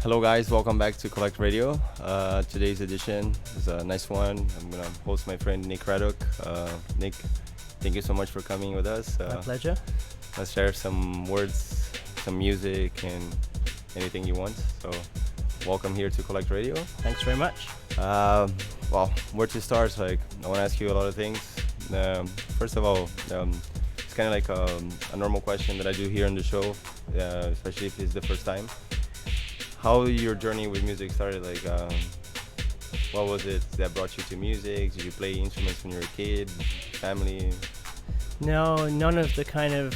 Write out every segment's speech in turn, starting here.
Hello guys, welcome back to Collect Radio. Today's edition is a nice one. I'm gonna host my friend Nick Craddock. Nick, thank you so much for coming with us. My pleasure. Let's share some words, some music, and anything you want. So, welcome here to Collect Radio. Thanks very much. Well, where to start? Like, I want to ask you a lot of things. First of all, it's kind of like a normal question that I do here on the show, especially if it's the first time. How your journey with music started? Like, what was it that brought you to music? Did you play instruments when you were a kid? Family? No, none of the kind of,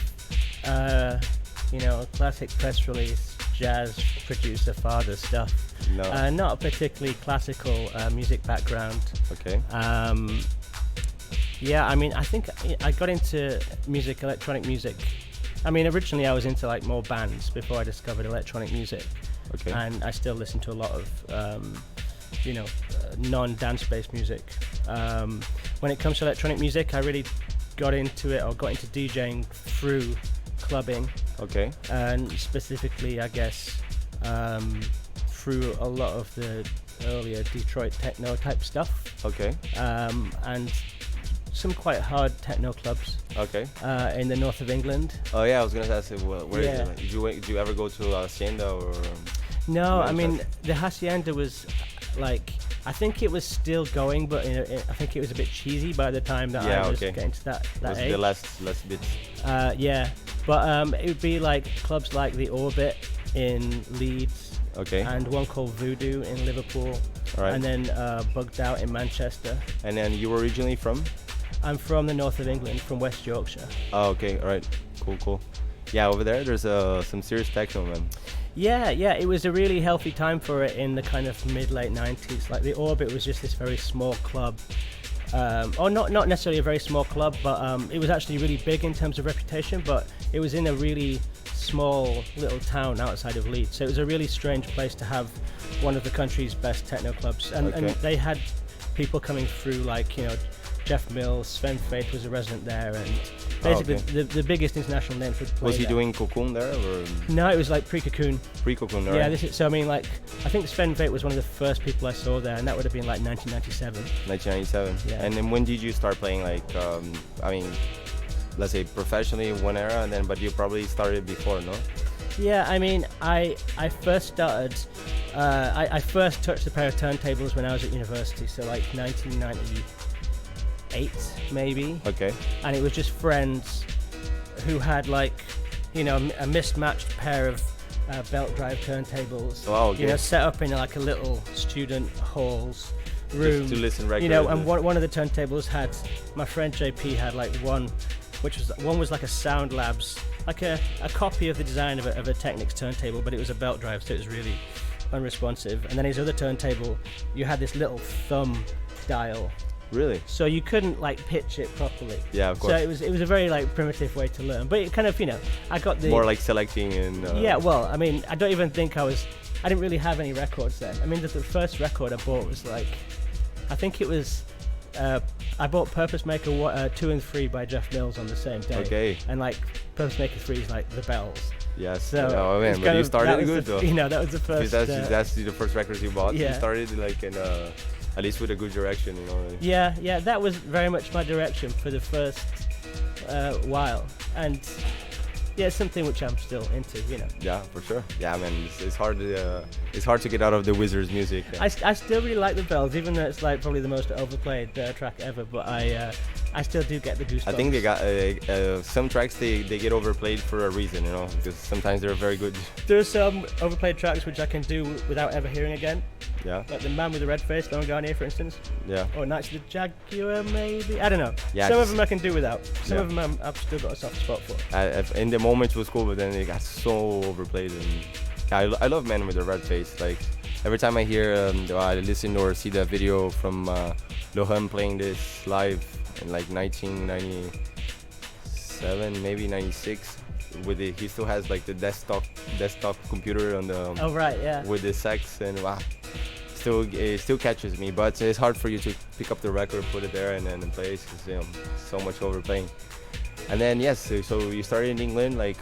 classic press release, jazz producer, father stuff. No. Not a particularly classical music background. Okay. I think I got into music, electronic music. I mean, originally I was into like more bands before I discovered electronic music. Okay. And I still listen to a lot of, non-dance-based music. When it comes to electronic music, I really got into it or got into DJing through clubbing. Okay. And specifically, I guess, through a lot of the earlier Detroit techno type stuff. Okay. And some quite hard techno clubs. Okay. In the north of England. Oh yeah, I was gonna ask you, where is Yeah. it? Did you ever go to Hacienda or? No, I mean Manchester? the Hacienda was like, I think it was still going, but I think it was a bit cheesy by the time that I was getting to that was age. the last bit? Yeah, but it would be like clubs like the Orbit in Leeds, Okay. and one called Voodoo in Liverpool, All right. and then Bugged Out in Manchester. And then you were originally from? I'm from the north of England, from West Yorkshire. Oh, okay. All right. Cool. Yeah, over there, there's some serious techno, man. Yeah, it was a really healthy time for it in the kind of mid-late 90s. Like the Orbit was just this very small club, or not necessarily a very small club, but it was actually really big in terms of reputation, but it was in a really small little town outside of Leeds. So it was a really strange place to have one of the country's best techno clubs. And they had people coming through like, Jeff Mills, Sven Faith was a resident there, and basically the biggest international names would play. Was he there. doing Cocoon there or No, it was like pre-Cocoon. pre-Cocoon? Yeah, Right? I think Sven Faith was one of the first people I saw there, and that would have been like 1997. 1997. Yeah. And then when did you start playing, like, let's say professionally, one era, and then, but you probably started before, no? Yeah, I mean, I first started, I first touched a pair of turntables when I was at university, so like 1998 maybe. Okay. And it was just friends who had like, a mismatched pair of belt drive turntables. Wow, okay. Set up in like a little student hall's room. Just to listen regularly. And one of the turntables had, my friend JP had like one was like a Sound Labs, like a copy of the design of a Technics turntable, but it was a belt drive, so it was really unresponsive. And then his other turntable, you had this little thumb dial. Really? So you couldn't like pitch it properly. Yeah, of course. So it was a very like primitive way to learn. But it kind of, I got the More like selecting and. Yeah, well, I mean, I don't even think I didn't really have any records then. I mean, the first record I bought was like, I think it was, I bought Purpose Maker 2 and 3 by Jeff Mills on the same day. Okay. And like Purpose Maker 3 is like the bells. Yes. So oh man, it's but kind you of- started that was good the, though. that was the first. That's the first records you bought. You Yeah. started like in at least with a good direction, Yeah, that was very much my direction for the first while, and yeah, it's something which I'm still into, Yeah, for sure. Yeah, man, it's hard to get out of the Wizards music. I still really like the bells, even though it's like probably the most overplayed track ever, but I still do get the goosebumps. I think they got some tracks they get overplayed for a reason, because sometimes they're very good. There's some overplayed tracks which I can do without ever hearing again. Yeah. Like The Man with the Red Face, Lauren Garnier, for instance. Yeah. Or Knights of the Jaguar, maybe. I don't know. Yeah, Some of them I can do without. Some Yeah. of them I've still got a soft spot for. In the moment it was cool, but then they got so overplayed. And yeah, I love Man with the Red Face. Like every time I hear, I listen or see the video from Lohan playing this live in like 1997, maybe 96. He still has like the desktop computer on the. Oh right, yeah. With the sax, and wow, it still catches me. But it's hard for you to pick up the record, put it there, and then play it because so much overplaying. And then yes, so you started in England. Like,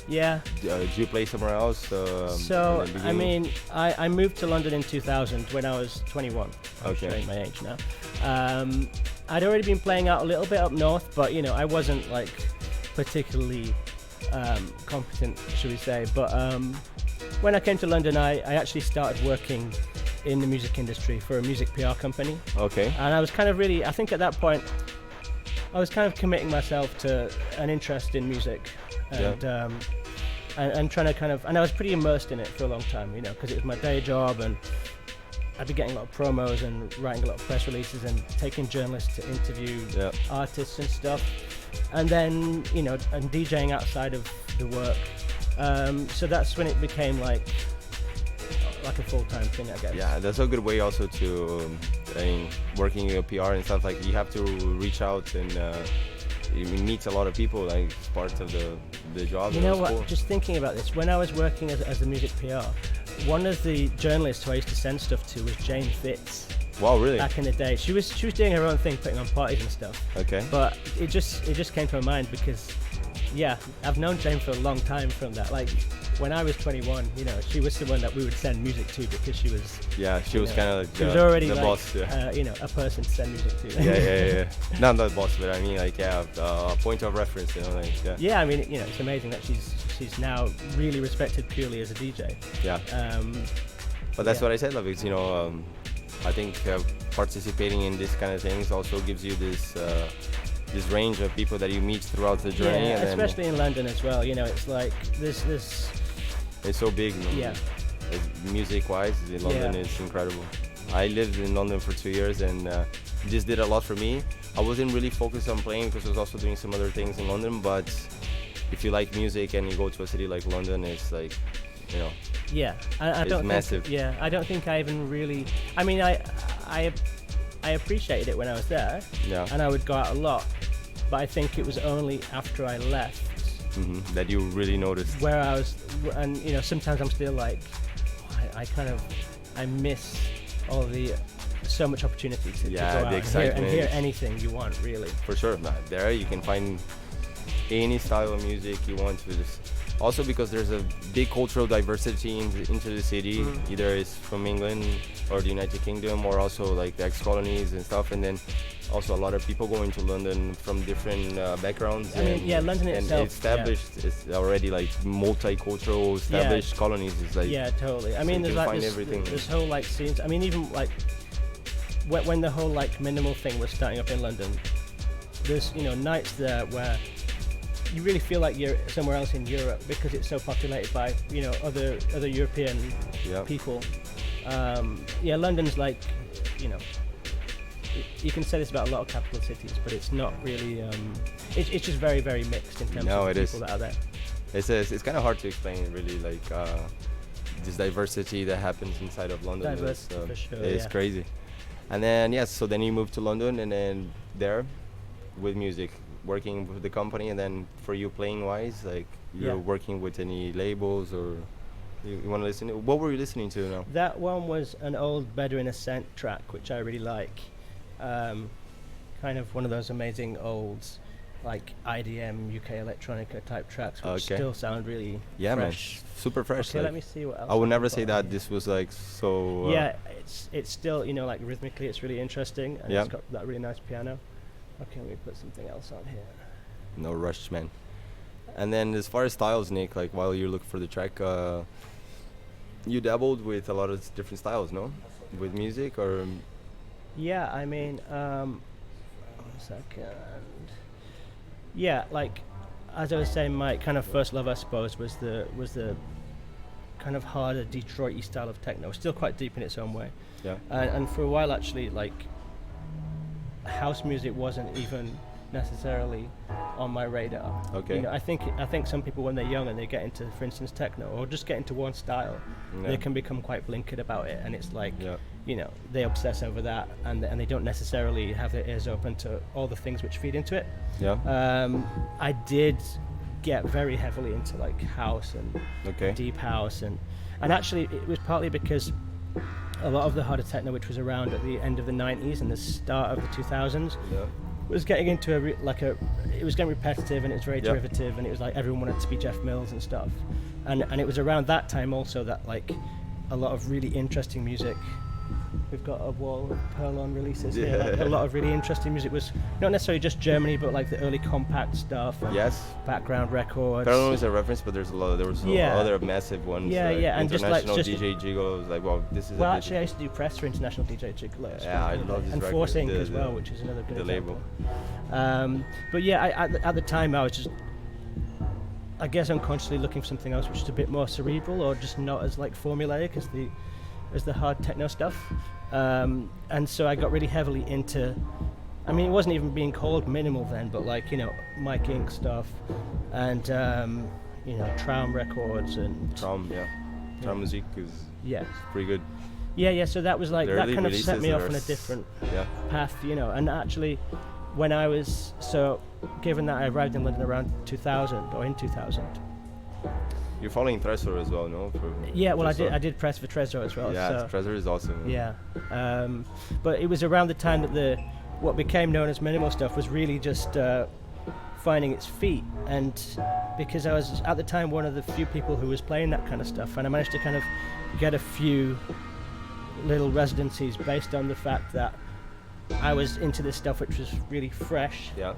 Yeah. did you play somewhere else? So, in the I beginning? mean, I moved to London in 2000 when I was 21. I'm Okay. showing my age now. I'd already been playing out a little bit up north, but I wasn't like particularly competent, should we say. But when I came to London, I actually started working in the music industry for a music PR company. Okay. And I was kind of really, I think at that point, I was kind of committing myself to an interest in music, and and trying to kind of, and I was pretty immersed in it for a long time, because it was my day job, and I'd be getting a lot of promos and writing a lot of press releases and taking journalists to interview artists and stuff, and then and DJing outside of the work. So that's when it became like a full-time thing, I guess. Yeah, that's a good way also to, working in PR and stuff. Like, you have to reach out and you meet a lot of people. Like, it's part of the job. You know what? Cool. Just thinking about this, when I was working as a music PR, one of the journalists who I used to send stuff to was Jane Fitz. Wow, really? Back in the day, she was doing her own thing, putting on parties and stuff. Okay. But it just came to my mind because, I've known Jane for a long time from that. Like, when I was 21, she was someone that we would send music to because she was. Yeah, she was kind of like she was already the like, boss. a person to send music to. Yeah. Not the boss, but I mean, like, a point of reference. Yeah, I mean, it's amazing that she's now really respected purely as a DJ. Yeah. But that's what I said, because I think participating in this kind of things also gives you this range of people that you meet throughout the journey. Yeah, and especially in London as well. It's like this. It's so big. Yeah. Music-wise, London is incredible. I lived in London for 2 years, and this did a lot for me. I wasn't really focused on playing because I was also doing some other things in London. But if you like music and you go to a city like London, it's like, Yeah, I it's don't massive. I don't think I even really. I mean, I appreciated it when I was there. Yeah. And I would go out a lot, but I think it was only after I left that you really noticed. where I was, and sometimes I'm still like, I miss all the so much opportunity to go out the excitement. and hear anything you want, really. For sure, there you can find any style of music you want to. Also, because there's a big cultural diversity into the city. Either it's from England or the United Kingdom, or also like the ex-colonies and stuff. And then also a lot of people going to London from different backgrounds. I mean, London and itself, established. It's already like multicultural, established colonies. It's like Totally. I mean, you there's can like find this, everything. this whole like scenes. I mean, even like when the whole like minimal thing was starting up in London, there's nights there where you really feel like you're somewhere else in Europe because it's so populated by other European people. London's like you can say this about a lot of capital cities, but it's not really. It's just very, very mixed in terms of the people that are there. It's kind of hard to explain, really, like this diversity that happens inside of London. Diversity, for sure. It's crazy. And then so then you moved to London, and then there, with music, working with the company, and then for you playing wise, like you're working with any labels, or you want to listen? What were you listening to now? That one was an old Bedouin Ascent track, which I really like. Kind of one of those amazing old, like IDM UK electronica type tracks, which still sound really fresh. Man, super fresh. Okay, like, let me see what else. I would never say that this was like so. It's still like rhythmically it's really interesting, and it's got that really nice piano. Okay, let me put something else on here. No rush, man. And then as far as styles, Nick, like while you look for the track, you dabbled with a lot of different styles, no? With music, or? Yeah, I mean, 1 second. Yeah, like as I was saying, my kind of first love, I suppose, was the kind of harder Detroit-y style of techno. Still quite deep in its own way. Yeah. And for a while, actually, like house music wasn't even necessarily on my radar. Okay. I think some people, when they're young and they get into, for instance, techno, or just get into one style, they can become quite blinkered about it, and it's like they obsess over that, and they don't necessarily have their ears open to all the things which feed into it. I did get very heavily into like house and deep house, and actually it was partly because a lot of the harder techno which was around at the end of the 90s and the start of the 2000s was getting into it was getting repetitive, and it was very derivative, and it was like everyone wanted to be Jeff Mills and stuff, and it was around that time also that like a lot of really interesting music. We've got a wall of Perlon releases here. Like, a lot of really interesting music was not necessarily just Germany, but like the early compact stuff. And background records. Perlon is a reference, but there was other massive ones. And just DJ Gigolo was like, well, this is. Well, actually, I used to do press for International DJ Gigolo. Yeah, I love this and record. Force Inc. as well, which is another good label. But yeah, at the time I was just, I guess, unconsciously looking for something else which is a bit more cerebral or just not as like formulaic as the hard techno stuff. And so I got really heavily into, I mean, it wasn't even being called minimal then, but like, you know, Mike Inc. stuff and, you know, Traum Records and... Traum Music is pretty good. Yeah, so that was like, the that kind of set me off on a different path, you know, and actually when I was, so given that I arrived in London around 2000 or in 2000. You're following Tresor as well, no? I did press for Tresor as well. Yeah, so Tresor is awesome. Yeah, but it was around the time that what became known as minimal stuff was really just finding its feet, and because I was at the time one of the few people who was playing that kind of stuff, and I managed to kind of get a few little residencies based on the fact that I was into this stuff which was really fresh. Yeah.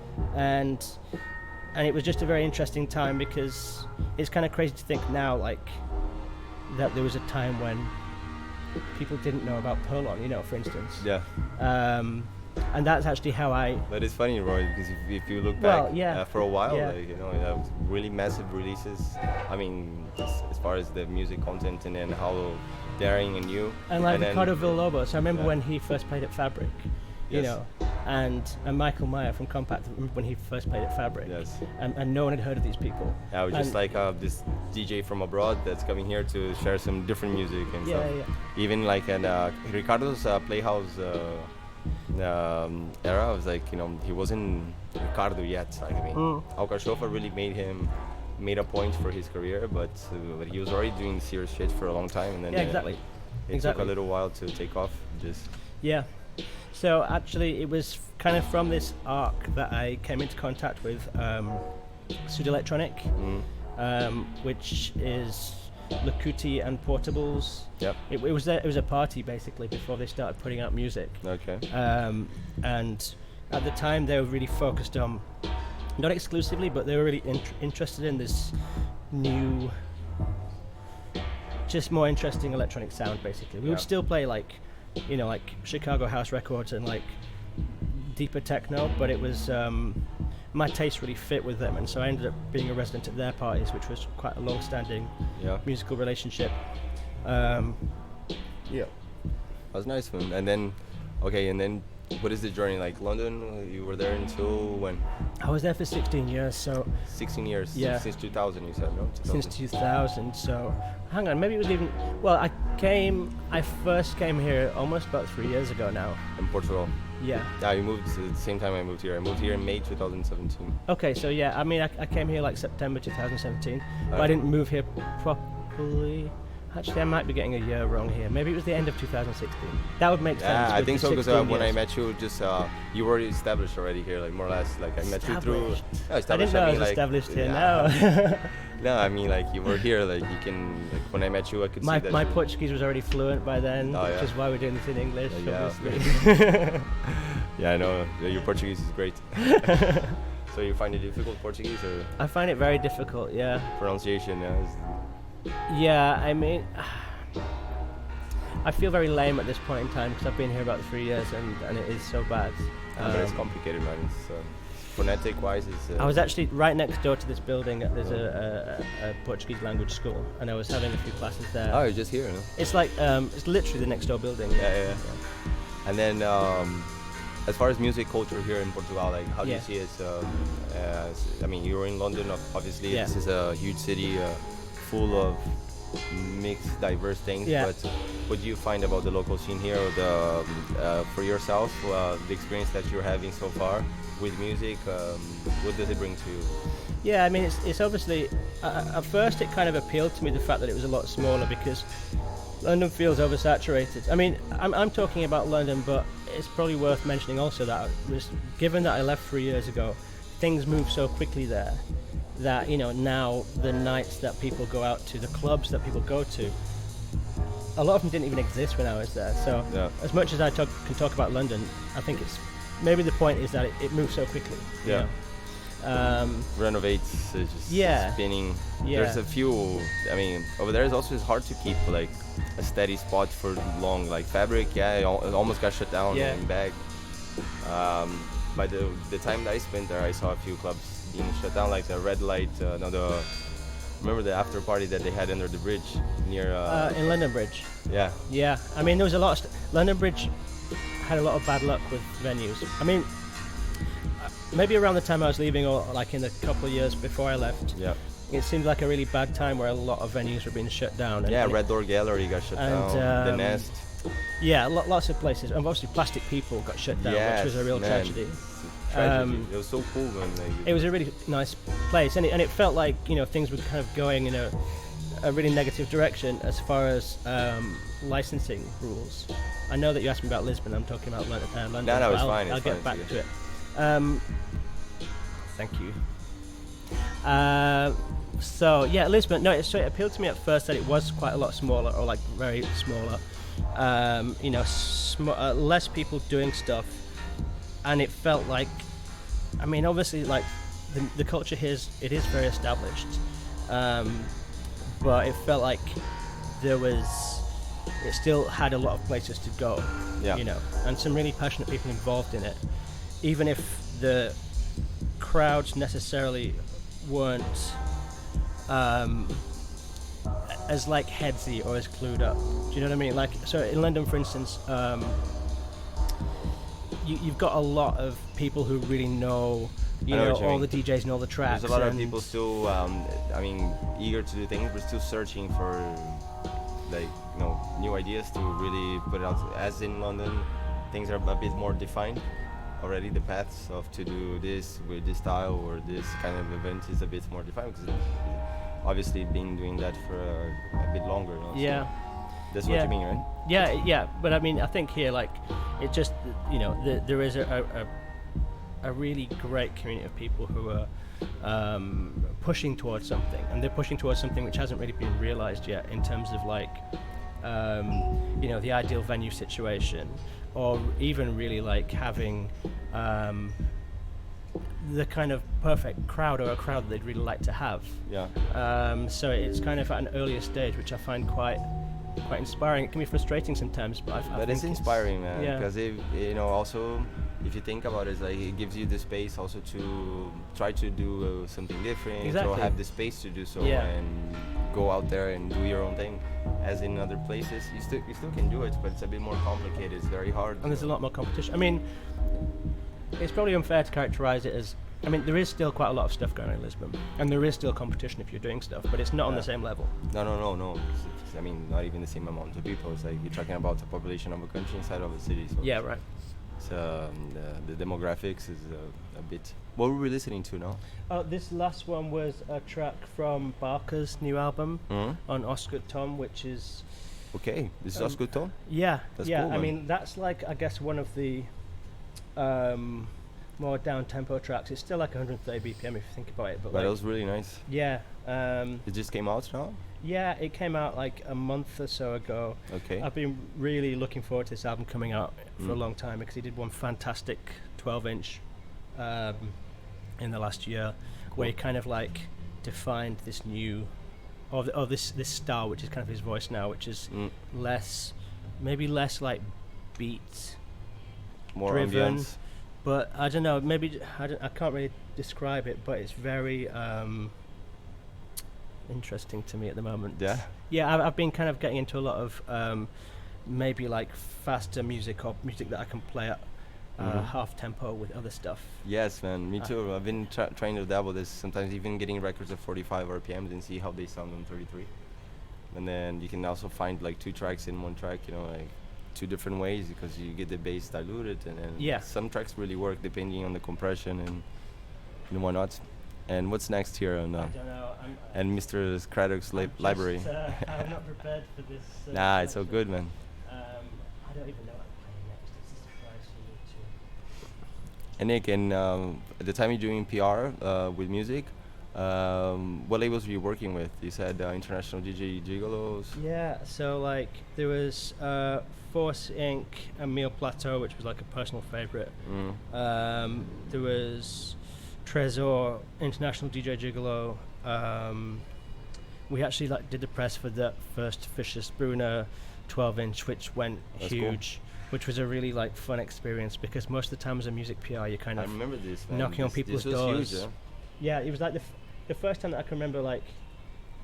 And it was just a very interesting time, because it's kind of crazy to think now, like, that there was a time when people didn't know about Perlon, you know, for instance. Yeah. And that's actually how I... But it's funny, Roy, because if you look back for a while, like, you know, really massive releases. I mean, as far as the music content and then how daring and new. And like Ricardo Villalobos, I remember when he first played at Fabric. You know, and Michael Meyer from Compact when he first played at Fabric, and no one had heard of these people. Yeah, it was just like this DJ from abroad that's coming here to share some different music and stuff. Even like Ricardo's Playhouse era was like, you know, he wasn't Ricardo yet. Like, I mean, Alcachofa really made a point for his career, but he was already doing serious shit for a long time, and then it took a little while to take off. So actually, it was kind of from this arc that I came into contact with Sud Electronic, which is Lakuti and Portables. Yep. It was a party basically before they started putting out music. Okay. And at the time they were really focused on, not exclusively, but they were really interested in this new, just more interesting electronic sound. Basically, we would still play like, you know, like Chicago house records and like deeper techno, but it was my taste really fit with them, and so I ended up being a resident at their parties, which was quite a long-standing musical relationship. That was nice, man. And then what is the journey like? London, you were there until when? I was there for 16 years, so... 16 years? Yeah. Since 2000, you said, no? 2000. Since 2000, so... Hang on, maybe it was even... Well, I first came here almost about 3 years ago now. In Portugal? Yeah. Yeah, you moved at the same time I moved here. I moved here in May 2017. Okay, so yeah, I mean, I came here like September 2017, but I didn't move here properly. Actually, I might be getting a year wrong here. Maybe it was the end of 2016. That would make sense. Yeah, I think so, because when I met you, just you were established already here, like more or less. Like I met you through. I didn't know I was established here. No. No, I mean like you were here. Like you can. Like when I met you, I could see that. My Portuguese was already fluent by then, which is why we're doing this in English. Yeah. Yeah, I know. Your Portuguese is great. So you find it difficult, Portuguese, or? I find it very difficult. Yeah. Pronunciation, Yeah, I mean, I feel very lame at this point in time because I've been here about 3 years and it is so bad. But it's complicated, man. It's, phonetic-wise, it's... I was actually right next door to this building. There's a Portuguese language school, and I was having a few classes there. Oh, you're just here, no? It's like, it's literally the next door building. Yeah. And then, as far as music culture here in Portugal, like, how do you see it? I mean, you're in London, obviously. This is a huge city, full of mixed, diverse things. But what do you find about the local scene here, or for yourself, the experience that you're having so far with music? What does it bring to you? Yeah, I mean, it's obviously, at first it kind of appealed to me, the fact that it was a lot smaller, because London feels oversaturated. I mean, I'm talking about London, but it's probably worth mentioning also that given that I left 3 years ago, things move so quickly there that now the nights that people go out to, the clubs that people go to, a lot of them didn't even exist when I was there. So as much as I can talk about London, I think it's maybe the point is that it moves so quickly. Yeah. Renovates, just spinning. Yeah. There's a few. I mean, over there it's hard to keep like a steady spot for long. Like Fabric, it almost got shut down and back. By the time that I spent there, I saw a few clubs being shut down, like the Red Light. Remember the after party that they had under the bridge near in London Bridge. Yeah. I mean, there was a lot of London Bridge had a lot of bad luck with venues. I mean, maybe around the time I was leaving, or like in the couple of years before I left, it seemed like a really bad time where a lot of venues were being shut down. And Red Door Gallery got shut down. The Nest. Yeah, lots of places, and obviously Plastic People got shut down, which was a real tragedy. It was so cool when it was a really nice place, and it felt like things were kind of going in a really negative direction as far as licensing rules. I know that you asked me about Lisbon. I'm talking about London. No, it's fine. I'll get back to it. Thank you. So yeah, Lisbon. No, it appealed to me at first that it was quite a lot smaller, or like very smaller. Less people doing stuff, and it felt like, I mean, obviously, like the culture here it is very established, but it felt like it still had a lot of places to go, and some really passionate people involved in it, even if the crowds necessarily weren't as like headsy or as clued up. Do you know what I mean? Like, so in London, for instance, you've got a lot of people who really know, all the DJs and all the tracks. There's a lot of people still, eager to do things, but still searching for, like, new ideas to really put it out. As in London, things are a bit more defined already. The paths of to do this with this style or this kind of event is a bit more defined, because obviously been doing that for a bit longer. Yeah. So that's what you mean, right? Yeah. But I mean, I think here, like, it just, there is a really great community of people who are pushing towards something, and they're pushing towards something which hasn't really been realized yet in terms of like, the ideal venue situation, or even really like having the kind of perfect crowd, or a crowd that they'd really like to have. So it's kind of at an earlier stage, which I find quite inspiring. It can be frustrating sometimes, but I think it's inspiring, man. Because also, if you think about it, it's like it gives you the space also to try to do something different. Exactly. To have the space to do so, and go out there and do your own thing. As in other places, you still can do it, but it's a bit more complicated. It's very hard. And there's a lot more competition. I mean, it's probably unfair to characterize it as, I mean, there is still quite a lot of stuff going on in Lisbon, and there is still competition if you're doing stuff, but it's not on the same level. No. I mean, not even the same amount of people. It's like you're talking about the population of a country inside of a city. So right. So the demographics is a bit. What were we listening to now? This last one was a track from Barker's new album on Oscar Tom, which is. Okay, this is Oscar Tom? Yeah, that's cool, man. I mean, that's like, I guess, one of the more down-tempo tracks. It's still like 130 BPM if you think about it. But that was really nice. Yeah. It just came out now? Yeah, it came out like a month or so ago. Okay. I've been really looking forward to this album coming out for a long time, because he did one fantastic 12-inch in the last year, where he kind of like defined this new, or this style, which is kind of his voice now, which is less like beat more driven, ambience. But I don't know, maybe I can't really describe it, but it's very interesting to me at the moment. Yeah, I've been kind of getting into a lot of maybe like faster music, or music that I can play at half tempo with other stuff. Yes, man, me too. I've been trying to dabble this, sometimes even getting records of 45 RPMs and see how they sound on 33. And then you can also find like two tracks in one track, like two different ways, because you get the bass diluted, and then some tracks really work depending on the compression and whatnot. And what's next here on I don't know. and Mr. Craddock's library? I'm not prepared for this. Nah, it's so good, man. I don't even know what I'm playing next. It's a surprise And Nick, and at the time you're doing PR with music, what labels were you working with? You said International DJ Gigolos. Yeah, so like there was Force Inc. and Meal Plateau, which was like a personal favorite. There was Trésor, International DJ Gigolo. We actually like did the press for the first Fisher Spooner 12-inch, which went That's huge. Cool. Which was a really like fun experience because most of the time as a music PR, you're kind I of remember this, man. knocking on people's doors. Huge, yeah, it was like the first time that I can remember, like,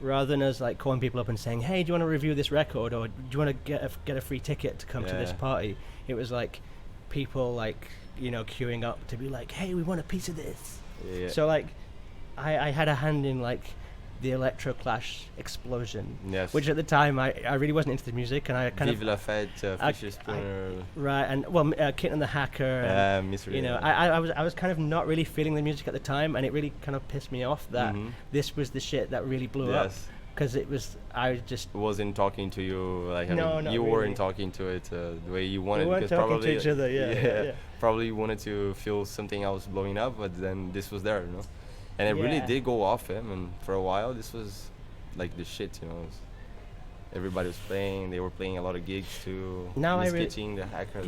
rather than us like calling people up and saying, "Hey, do you want to review this record, or do you want to get a free ticket to come to this party?" It was like people like queuing up to be like, "Hey, we want a piece of this." Yeah. So like, I had a hand in like the Electro Clash explosion, which at the time I really wasn't into the music, and I kind Vive la Fête, Fisher Spooner, right, and well, Kit and the Hacker, and, I was kind of not really feeling the music at the time, and it really kind of pissed me off that this was the shit that really blew up, because I just wasn't talking to you like you weren't really talking to it the way you wanted. We weren't because talking probably to each other, yeah. Probably you wanted to feel something else blowing up, but then this was there, and it really did go off him, and for a while this was like the shit, everybody was playing, they were playing a lot of gigs too. Now I really the Hacker,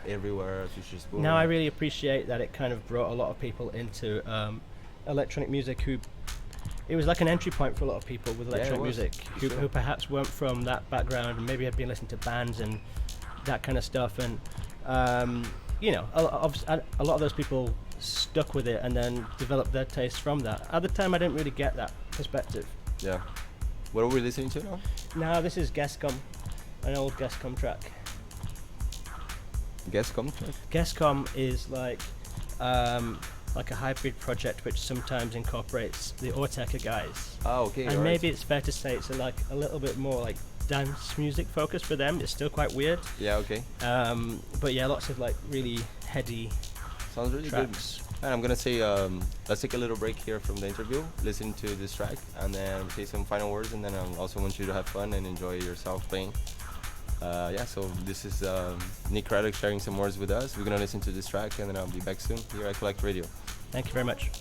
everywhere. Now I really appreciate that it kind of brought a lot of people into electronic music who it was like an entry point for a lot of people with electronic music who perhaps weren't from that background and maybe had been listening to bands and that kind of stuff, and a lot of those people stuck with it and then developed their taste from that. At the time I didn't really get that perspective. Yeah. What are we listening to now? Now this is Gescom, an old Gescom track. Gescom track? Gescom is like a hybrid project which sometimes incorporates the Ortega guys. Oh, okay. And maybe it's fair to say it's like a little bit more like dance music focused for them. It's still quite weird. Yeah, okay. But yeah, lots of like really heady sounds really tracks. Good. And I'm gonna say let's take a little break here from the interview, listen to this track, and then say some final words, and then I also want you to have fun and enjoy yourself playing. So this is Nick Craddock sharing some words with us. We're gonna listen to this track, and then I'll be back soon here at Collect Radio. Thank you very much.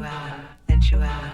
Sensual.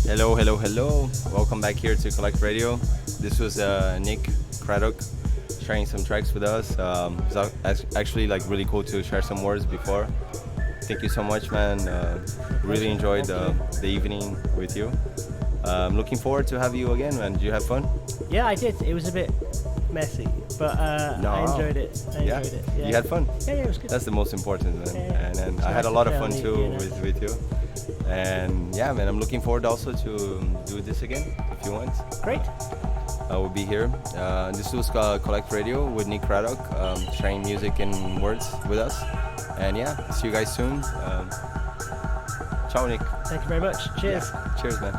Hello, hello, hello. Welcome back here to Collect Radio. This was Nick Craddock sharing some tracks with us. It's actually like really cool to share some words before. Thank you so much, man. Really enjoyed the evening with you. Looking forward to have you again, man. Did you have fun? Yeah, I did. It was a bit messy, but I enjoyed it. I enjoyed it. Yeah. You had fun? Yeah, it was good. That's the most important, man. Yeah. And I had a lot of fun too you know. with you. And yeah, man, I'm looking forward also to do this again if you want. Great. I will be here. This was Collect Radio with Nick Craddock, sharing music and words with us. And yeah, see you guys soon. Ciao, Nick. Thank you very much. Cheers. Yeah. Cheers, man.